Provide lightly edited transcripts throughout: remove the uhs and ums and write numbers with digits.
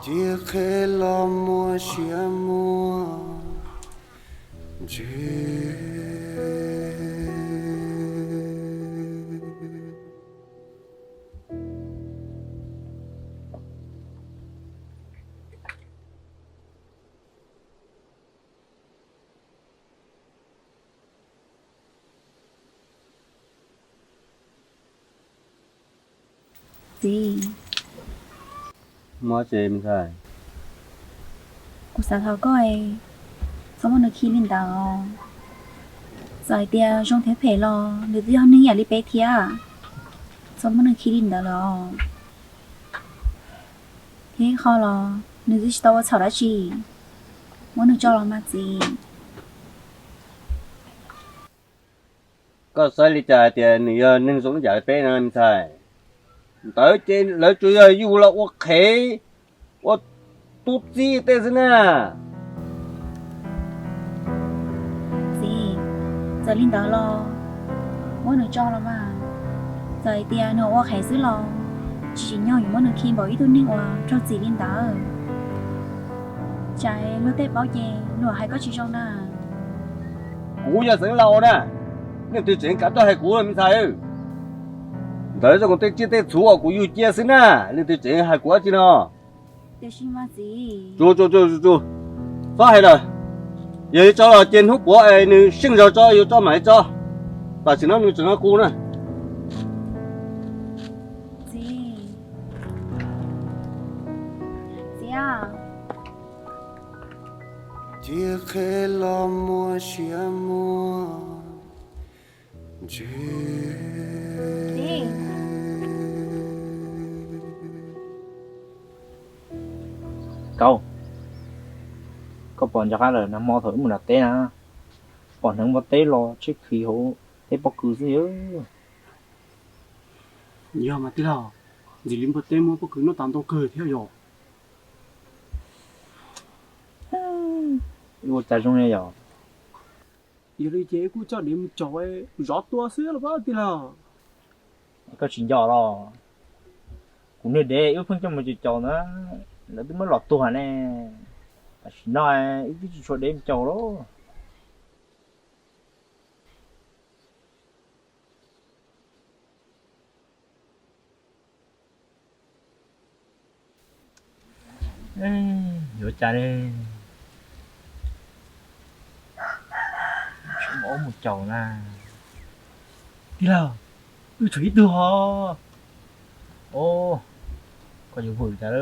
chia khê lo mua xia mua gì mua chế mình sai của sao thọ coi sao mà nó khi lên đó rồi tia trong thế phải lo nếu như hắn nhà đi bé thia sao mà nó khi lên đó lo thế khó lo nếu như tao chào đã chi muốn nó cho lo mà gì có sai lý trả tiền nữa nên sống giải phê nữa mình sai tới trên lấy chủ yếu yêu là ô khế ô tút gì thế thế nè gì giờ lên đó lo muốn nó cho lo mà rồi tia nó qua khai xứ lo chỉ nhau những muốn nó khi bảo ý tôi nên qua cho gì lên đó trái nó tết báo gì nó hay có chỉ trong nè cú giờ sống lâu nè nên tôi chuyện cả tôi hay cú là mình sai tới rồi còn tôi chia tay chú ở cú yêu chia xí nè nên tôi chuyện hay cú chứ nó để xin mà gì chú phá hay rồi giờ cho là trên hút của ai nữ sinh rồi cho yêu cho mày cho và chỉ nó nữ chỉ nó cú nè gì à chia khê lo mua xia mua gì câu có bọn cho khác là nó mò thử một là té na bọn nó mà té lo trước khi hổ té bóc cứ gì ớ giờ mà tí nào gì lính bật tên mua bất cứ nó tạm tao cười theo rồi vô trái trong này rồi giờ đi chế cũng cho điểm cho ấy rót tua xíu là bao tí nào có chuyện nhỏ đó cũng nên để yêu phương trong một chuyện trò nữa là tôi mới lọt tua hả nè nói ít cái chuyện đêm trò đó vô trái đi mỗi một chầu là tí nào tôi chửi được ô có nhiều vừa trả đó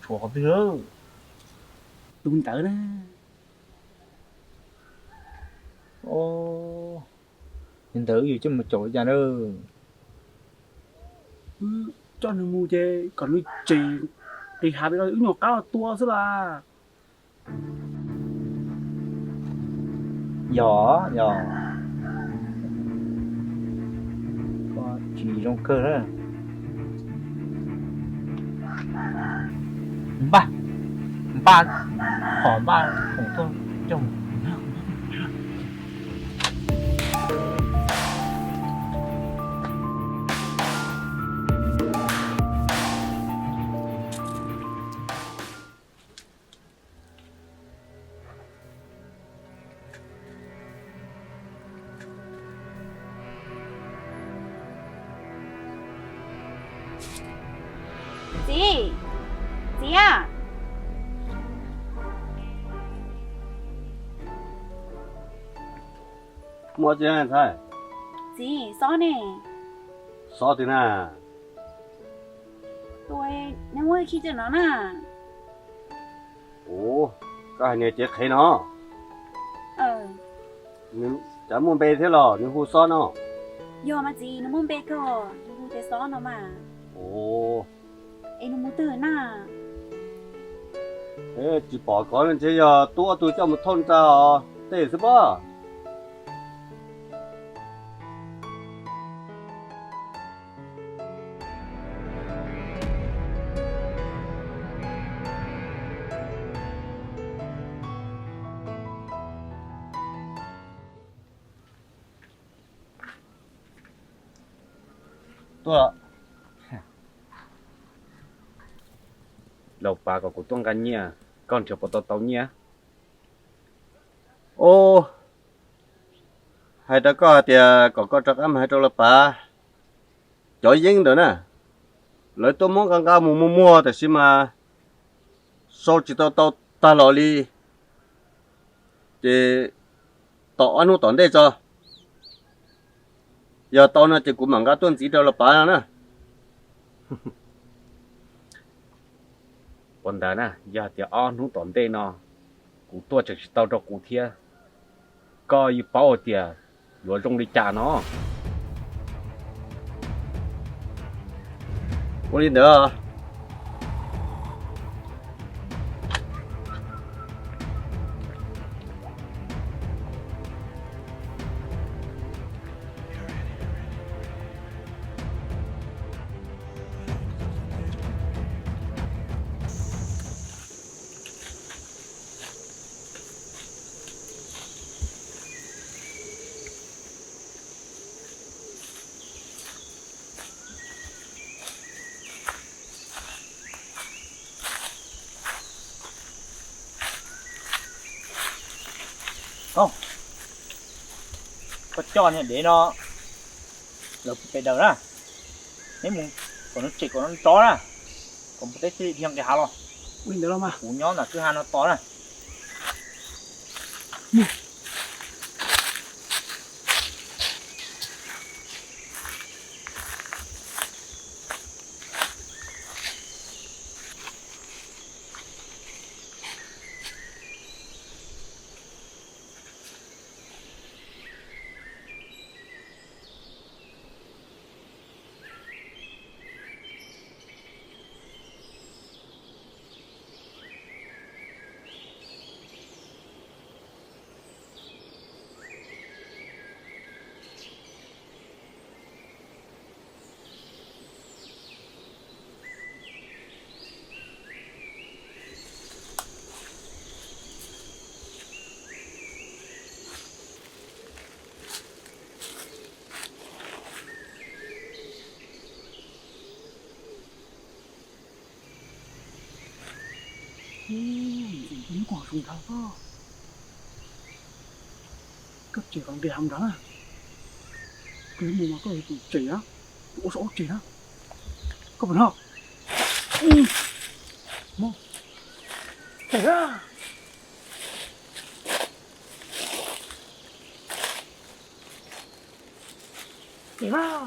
chùa có thứ tôi tới nè ô nhìn thử gì chứ một chỗ trả đó cho nó mua chê còn nó chỉ thì hạ bây giờ ứng nhỏ cao là tua xíu là giỏ có chỉ trong cơ đó ba khoảng thôi trong gì à mua chế này sai gì sao nè sao thế nè tôi nếu muốn khi cho nó nè ủa cái này chế khế nó nhưng chả muốn bê thế lò nhưng hú sao nó giờ mà gì nó muốn bé cơ nó muốn té xó nó mà ồ em nó muốn từ nè thế chỉ bỏ có lên chế giờ tôi cho một thôn ta tệ chứ ba Tua. Lộc bà có của tuông gan nhia, con chưa bỏ tàu nhia. Ô, hai đứa có thì có trắc âm hai đứa là bà. Chọi dính được nè. Lấy tôi muốn càng cao mua thì xin mà sau chỉ tao ta lò đi thì tao ăn uống đây cho giờ tao nó chỉ cũng mang cái tuần chỉ đâu là bà nè vấn đề nè giờ thì ăn uống đây nó cũng tôi chỉ tao cho cụ thiệt coi như bảo tiền rồi trong đi trả nó có đi nữa không có cho này để nó lột cái đầu ra nếu muốn còn nó chỉ còn nó to ra còn một cái gì thì cái hào rồi Quên được mà. củ nhón là cứ hai nó to ra Những quả sùng thảo đó. Cấp chỉ còn đi hầm đó à. Cái mùa mà có chỉ á. Ủa số chỉ á. Có phải không? Mô. Chỉ á. Chỉ á.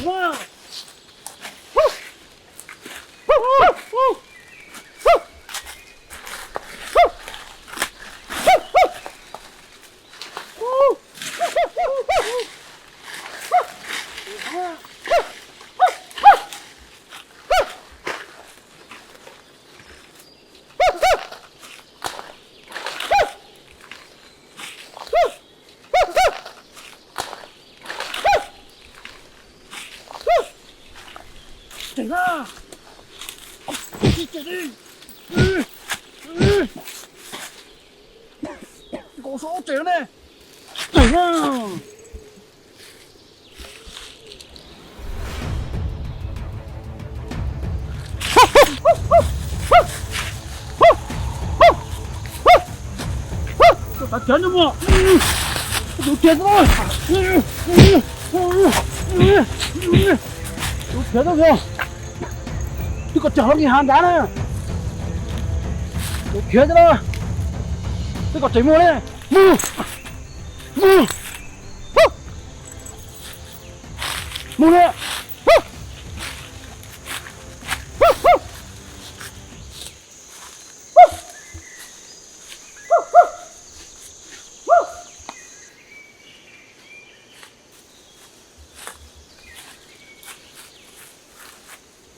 Wow! Chạy ra! Chạy đi! Có số chạy nè! Chạy ra! Ta chén cho mua! Đủ chén rồi! Đủ chén rồi! Tôi còn chở cái hàng đá này. Tôi chuyển cho nó. Tôi còn chạy mua đây. Mua. Mua. Mua đây.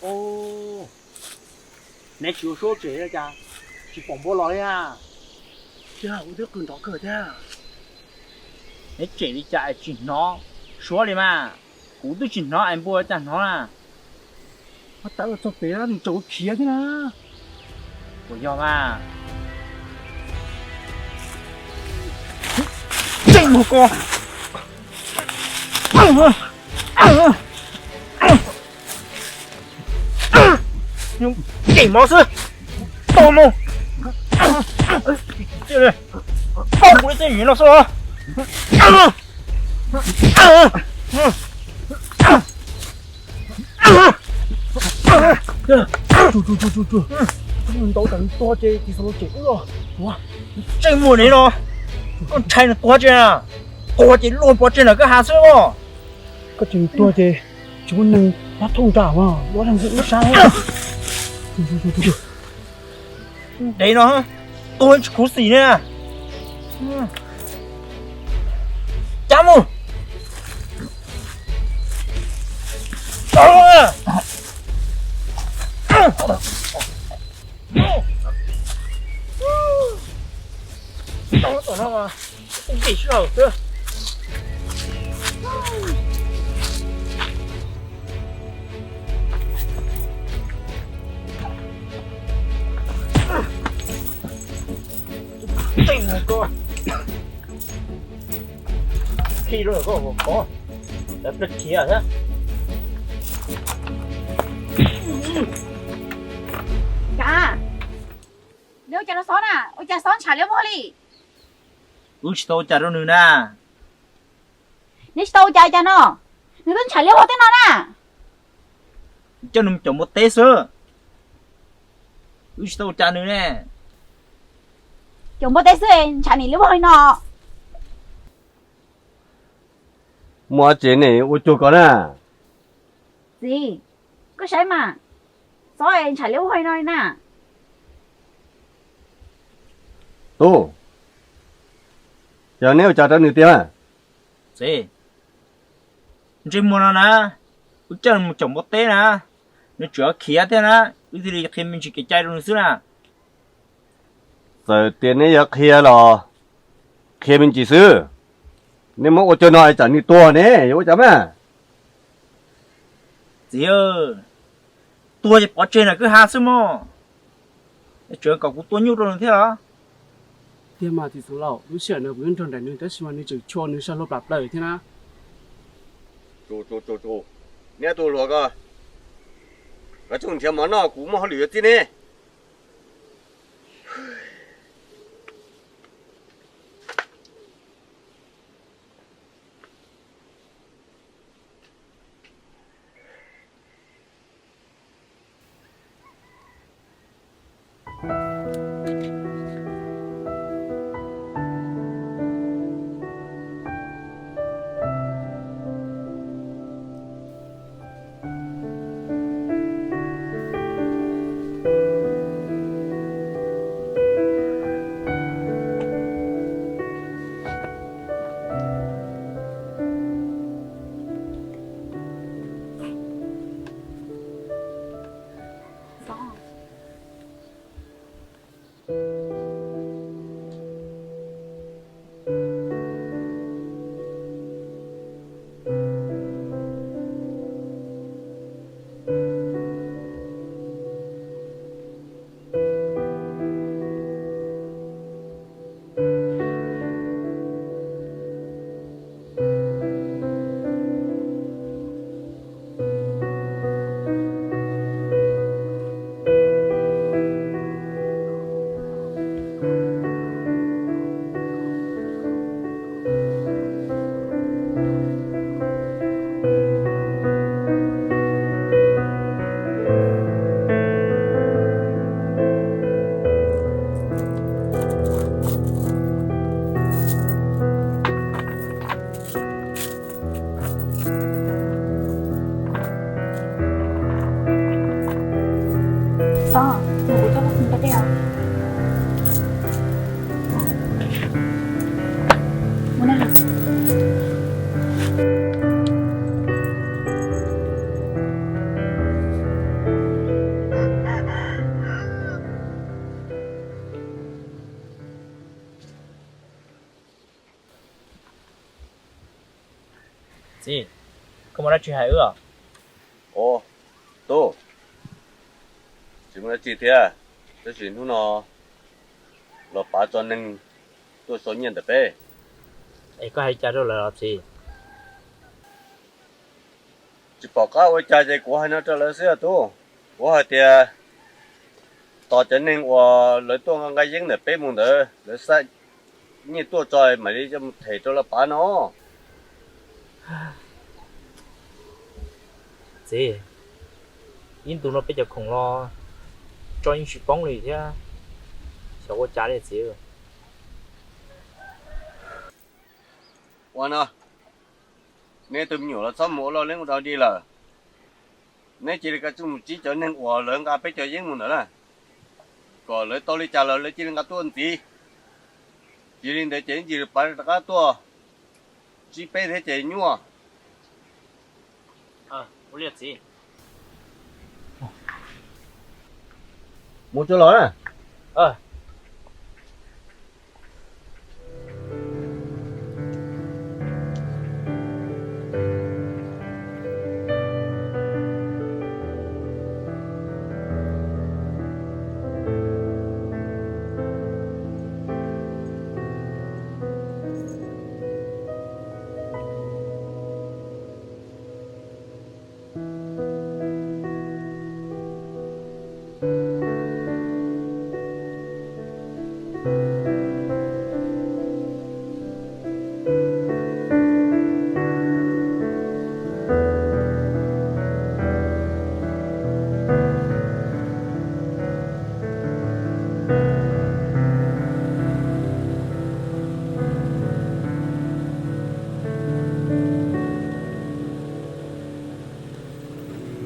Ô, nãy chiều số chế ra cha, chỉ bỏng bó lòi à. Cha, tôi biết cần đó cờ cha. nãy chế đi chạy chỉ nó số đi mà cú tôi chỉ nó anh bua chẳng nó là Nó tạo cho bé thì chỗ kia thế nào. của do mà một con nhưng chỉ máu sư to mồ chưa đây không có tên gì nó sao chú mình tao cần to chơi thì sao chịu rồi chơi mùa này nó con trai nó to chơi à to chơi luôn to chơi là cái hà sữa mà có chừng tua thì chúng mình bắt thông trả mà nó đang giữ sao đấy nó tôi cố xỉ nè chăm mù nó mà không bị sợ chưa tìm một con khi rồi có đã rất chia thế Cả nếu cha nó xón à ôi cha xón trả liễu bao đi ui tôi chả đâu nữa nè nếu tao cha nó nếu tôi trả liễu bao thế nó nè cho nó chồng một té sữa ui tôi chả nữa nè chồng bao tay xưa trả ni liễu bao nó mua chuyện này ô chú con à gì có sai mà rồi trả liễu bao nó nè tu giờ nếu cho tao nửa tiếng à gì trên mua nó nè ui cho nó chồng một té nè nó chữa khía thế nè ui thì khi mình chỉ cái chai rồi nữa nè giờ tiền này giờ kia là kia mình chỉ sư nếu mà ô cho nói chẳng đi tua nè yếu chấm à gì ơi tôi chỉ bỏ trên là cứ hà sữa mà chữa cậu cũng tôi nhiều rồi thế hả tiền mà thì số lão lúc xưa nó vẫn tròn đại nữa tới xem nó chỉ cho nó sao lốp lặp đời thế na chú nè tu lo cơ cái chung tiền mà nó cũng mà lừa tí nè sao ngủ cho nó không có đeo muốn ăn gì không có nói chuyện hay ư ồ tu chỉ muốn chỉ thế à cái chuyện thu nó là bà cho nên tôi số nhận được bé ấy có hay cha đâu là gì chỉ bỏ cá với cha dây của hai nó cho lấy xe tu của hai thì tao cho nên của lấy tôi ngang cái giếng để bế mùng đỡ lấy sai như tôi chơi mà đi cho thầy cho là bà nó gì in tụi nó bây giờ không lo cho những sự bóng này chứ sao có trả được gì quan à nên tụi nhiều là sao mua lo lên đâu đi là nên chỉ là cái chung chỉ cho nên của lớn cả bế cho giếng mùng nữa là còn lấy tôi đi trả lời lấy chỉ là cái tuần tí chỉ nên để chuyện gì được bán cái tua chỉ bế thế chạy nhua có liệt gì muốn cho nó nè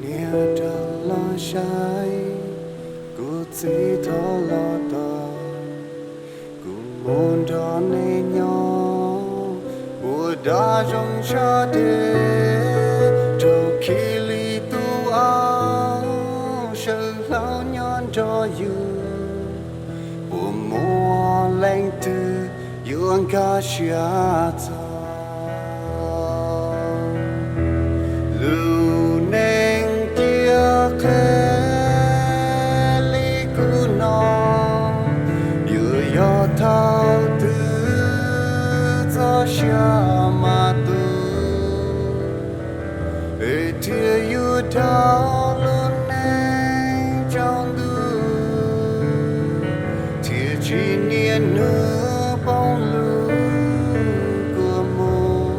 nia đã lo sai cô chỉ thọ lo ta cô muốn đón nên nhau cô đã trong cha đê trong khi li tu áo sợ lao nhon cho you cô mua lên từ yuan ca xia ta lưu nên kia khé li cu nó yêu yo thao tư cho xia mà tu ê thiê yêu thao luôn nên trong tu thiê chỉ niên nữa bóng lưu của mô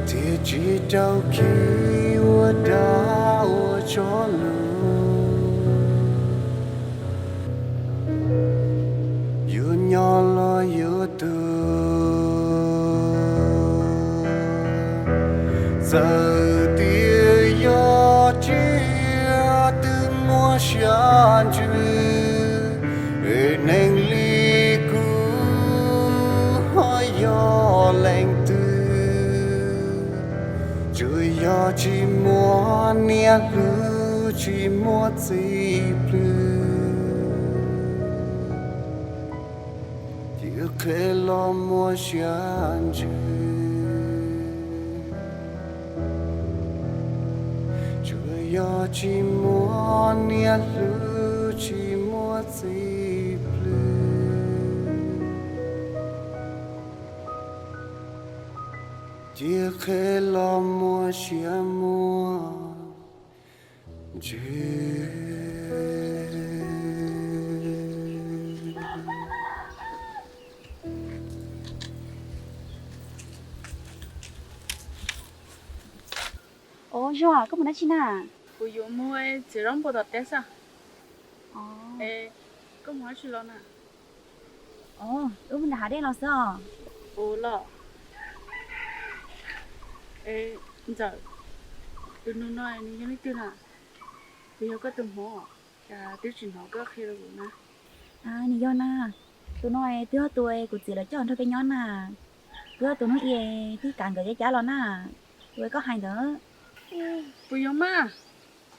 thiê chỉ đâu khi ua đã ua cho lưu yêu nhỏ lo yêu tư giờ tia yo chia từ mua xian chữ nên li cu hỏi yo lành tư chơi yo chỉ mua nia lu chỉ mua gì plư chỉ khé lo mua xian chữ yo chỉ mua nia lu chỉ mua gì plư chỉ khé lo mua xia mua chữ Ồ, Joa, có một đứa chị nào? Ủa dụ mua chỉ rong bộ đợt tết sao? Ồ, Ê, có mua chỉ lo nè. mình đã đây là sao? Ủa lo. Ê, giờ từ nó nói như thế kia nè. Bây giờ có từng hộ, cả tiêu chuẩn họ có khi rồi nè. À, nì do na, tụi nó tụi tôi của chị là chọn thôi cái nhón nà, tụi nó ye thì càng cái giá lo na, tụi có hai nữa, Bây giờ mà,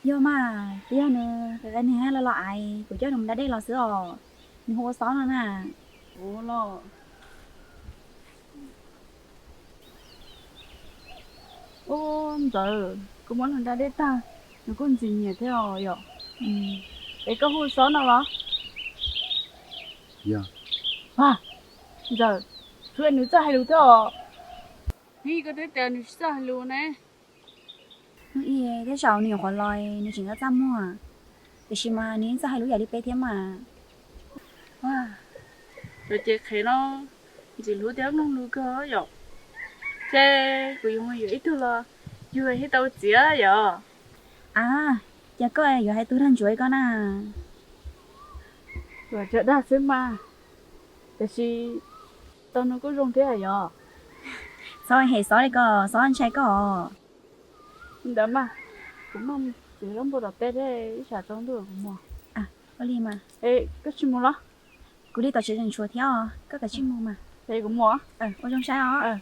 do mà tụi nó cái này là loại của cháu mình đã đây là sữa, mình không có xóa nó nà, ủa lo. Ô, giờ có muốn làm ra đấy ta, nó có gì nhỉ thế rồi ạ? Ê, có hút số nào đó? Dạ. À, giờ thôi nữ ra hay lú đó đi cái đấy tiền nữ ra hay lú này nó ý thế sao nhiều khoản lòi nó chỉ có ra mua để xem mà nếu ra hai lúa giờ đi bé thế mà wow rồi chị thấy nó chỉ lú đéo nó lú cơ rồi thế cứ dùng người ít thôi là dù hết tao chỉ á giờ à giờ có ai giờ hai túi thằng chuối con à rồi chợ đã xem màแต่สิตอนนั้นก็ลงเท่าไหร่ sao anh hệ sao đây có sao anh trai có đó mà cũng mong chỉ lắm bộ đọc tết đấy chả trong được cũng mà à có li mà ê cái chim mua đó cứ đi tao chơi chân chuột theo có cả chim mua mà đây cũng mua ở trong sai đó